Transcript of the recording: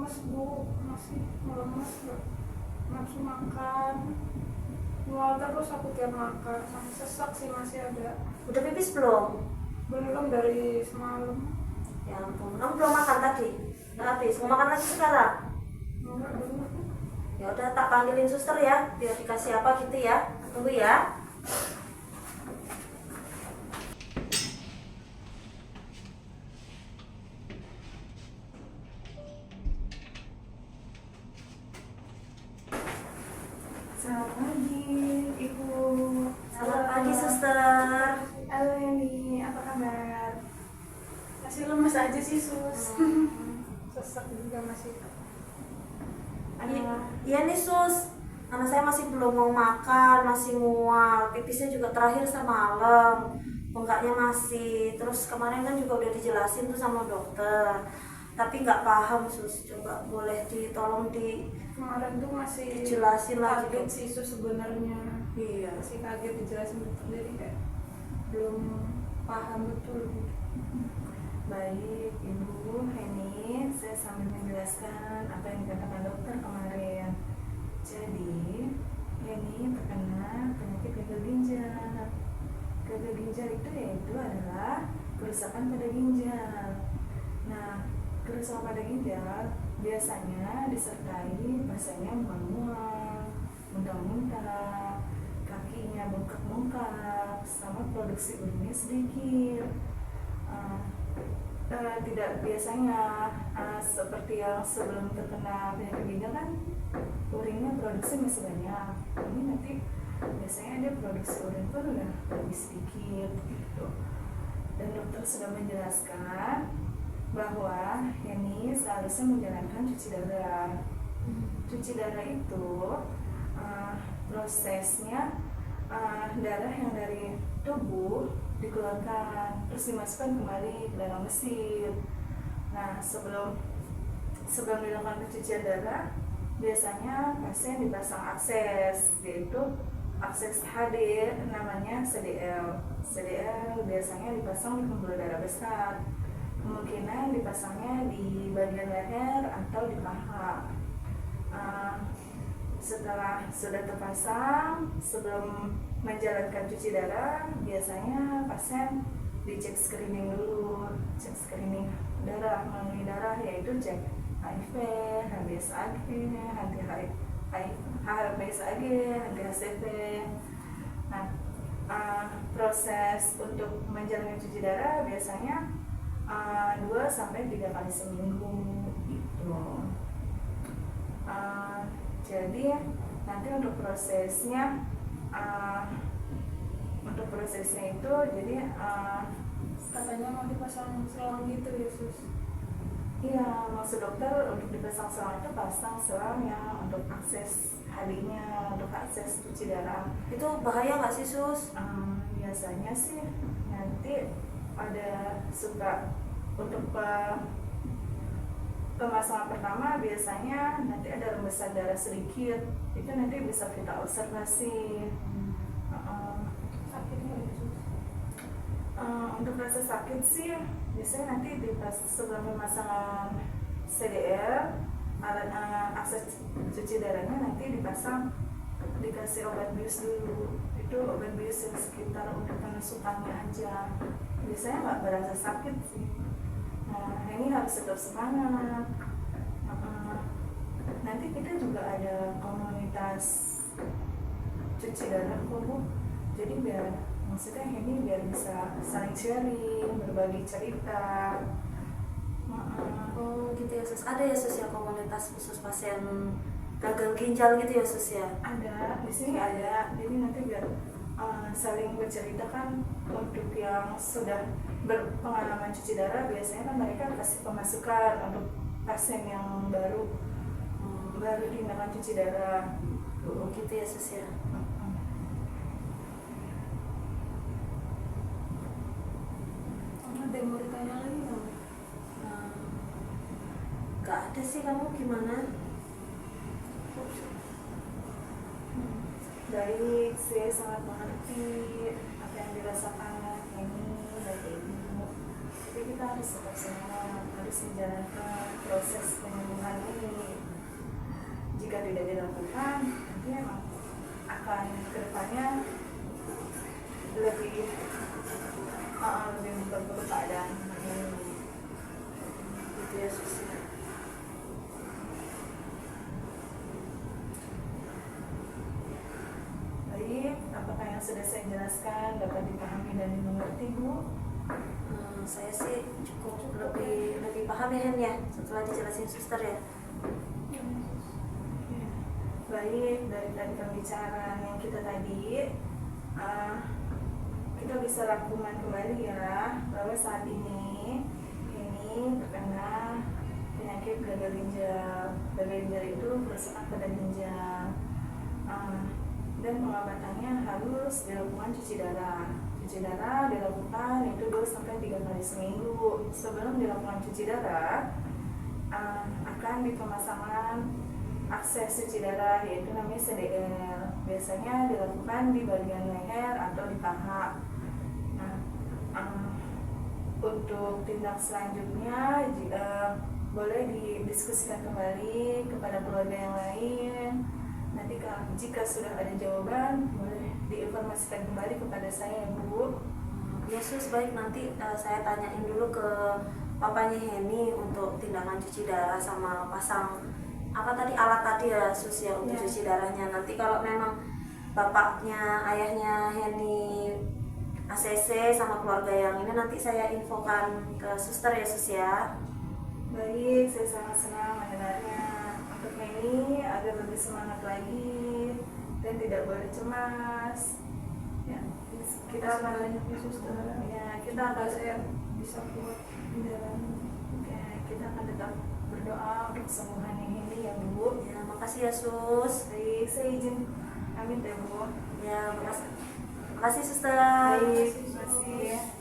lemes Bu, masih lemes, gak nafsu makan, mual terus aku tiap makan, sama sesak sih masih ada. Udah pipis belum? Belum, dari semalam. Ya ampun, kamu belum makan tadi? Udah habis, mau makan lagi sekarang? Enggak dulu. Ya udah, tak panggilin suster ya, biar dikasih apa gitu ya. Tunggu ya. Selamat pagi Ibu. Selamat pagi suster. Halo Yani, apa kabar? Masih lemes aja sih Sus. Sesak juga masih. Iya nih sus, anak saya masih belum mau makan, masih mual, pipisnya juga terakhir semalam, bengkaknya masih. Terus kemarin kan juga udah dijelasin tuh sama dokter, tapi nggak paham sus. Coba boleh ditolong Kemarin tuh masih dijelasin lagi kaget dok. sih Sus sebenarnya. Iya. Masih kaget dijelasin dokter, jadi kayak belum paham betul gitu. Baik, Ibu Heni, saya sambil menjelaskan apa yang dikatakan dokter kemarin. Jadi, Heni terkena penyakit gagal ginjal. Gagal ginjal itu yaitu adalah kerusakan pada ginjal. Nah, kerusakan pada ginjal biasanya disertai rasanya mual-mual, muntah-muntah, kakinya bengkak-bengkak, sama produksi urinnya sedikit. Tidak biasanya seperti yang sebelum terkena penyakit ginjal kan urinnya produksi masih banyak. Ini nanti biasanya dia produksi urin pun udah lebih sedikit gitu. Dan dokter sudah menjelaskan bahwa ini seharusnya menjalankan cuci darah. Cuci darah itu prosesnya darah yang dari tubuh dikeluarkan terus dimasukkan kembali ke dalam mesin. Nah, sebelum dilakukan pencucian darah biasanya pasien dipasang akses, yaitu akses HD namanya CDL. CDL biasanya dipasang di pembuluh darah besar, kemungkinan dipasangnya di bagian leher atau di paha. Setelah sudah terpasang, sebelum menjalankan cuci darah, biasanya pasien dicek screening dulu, cek screening darah melalui darah, yaitu cek HIV, HBsAg, HBsAg, HCV. Nah, proses untuk menjalani cuci darah biasanya 2-3 kali seminggu gitu. Jadi nanti untuk prosesnya itu jadi Katanya mau dipasang selang gitu ya Sus. iya, maksud dokter untuk dipasang selang itu pasang selang yang untuk akses HD-nya, untuk akses cuci darah. Itu bahaya nggak sih sus? Biasanya sih nanti ada suka untuk pemasangan pertama biasanya nanti ada rembesan darah sedikit, itu nanti bisa kita observasi. Sakitnya ya Sus. Untuk rasa sakit sih biasanya nanti sebelum pemasangan CDL, alat akses cuci darahnya nanti dikasih obat bius dulu. Itu obat bius yang sekitar untuk penusukannya aja, biasanya nggak berasa sakit sih. Nah, ini harus tetap semangat. Nanti kita juga ada komunitas cuci darah kok Bu. Jadi maksudnya ini biar bisa saling sharing, berbagi cerita. Oh gitu ya sus, ada ya sus ya komunitas khusus pasien gagal ginjal gitu ya sus ya? Ada, di sini ada. Jadi nanti biar saling bercerita kan, untuk yang sudah berpengalaman cuci darah biasanya kan mereka kasih pemasukan untuk pasien yang baru tindakan cuci darah. Oh gitu ya sus ya. Ada yang mau ditanya lagi nggak? Gak ada sih, kamu gimana? Baik, saya sangat mengerti apa yang dirasakan ini dari Ibu. Tapi kita harus tetap semangat, harus menjalankan proses penyembuhan ini. jika tidak dilakukan nanti emang akan kedepannya lebih memperburuk keadaan. Gitu ya sus. Baik, apakah yang sudah saya jelaskan dapat dipahami dan dimengerti, Bu? Saya sih cukup lebih paham ya Hen ya setelah dijelasin suster ya. Baik, dari tadi pembicaraan yang kita tadi, kita bisa rangkuman kembali ya bahwa saat ini terkena penyakit gagal ginjal. Gagal ginjal itu kerusakan pada ginjal, dan pengobatannya harus dilakukan cuci darah. Cuci darah dilakukan itu 2-3 kali seminggu. Sebelum dilakukan cuci darah, akan dipemasangan akses cuci darah, yaitu namanya CDL. Biasanya dilakukan di bagian leher atau di paha. Nah, untuk tindak selanjutnya boleh didiskusikan kembali kepada keluarga yang lain. Nanti jika sudah ada jawaban, boleh diinformasikan kembali kepada saya, Bu. Ya sus, baik, nanti saya tanyain dulu ke papanya Heni untuk tindakan cuci darah sama pasang apa tadi alat tadi ya sus ya untuk cuci darahnya. Nanti kalau memang bapaknya, ayahnya Heni ACC sama keluarga yang ini, nanti saya infokan ke suster ya sus ya. Baik, saya sangat senang mendengarnya. Untuk Heni agar lebih semangat lagi dan tidak boleh cemas. Ya, kita akan kita akan saya bisa kuat menjalani. kita akan tetap berdoa untuk kesembuhan ini ya Bu. Ya, makasih ya sus. Baik, saya izin amin ya Bu. Ya, makasih. Makasih suster. Baik, terima kasih.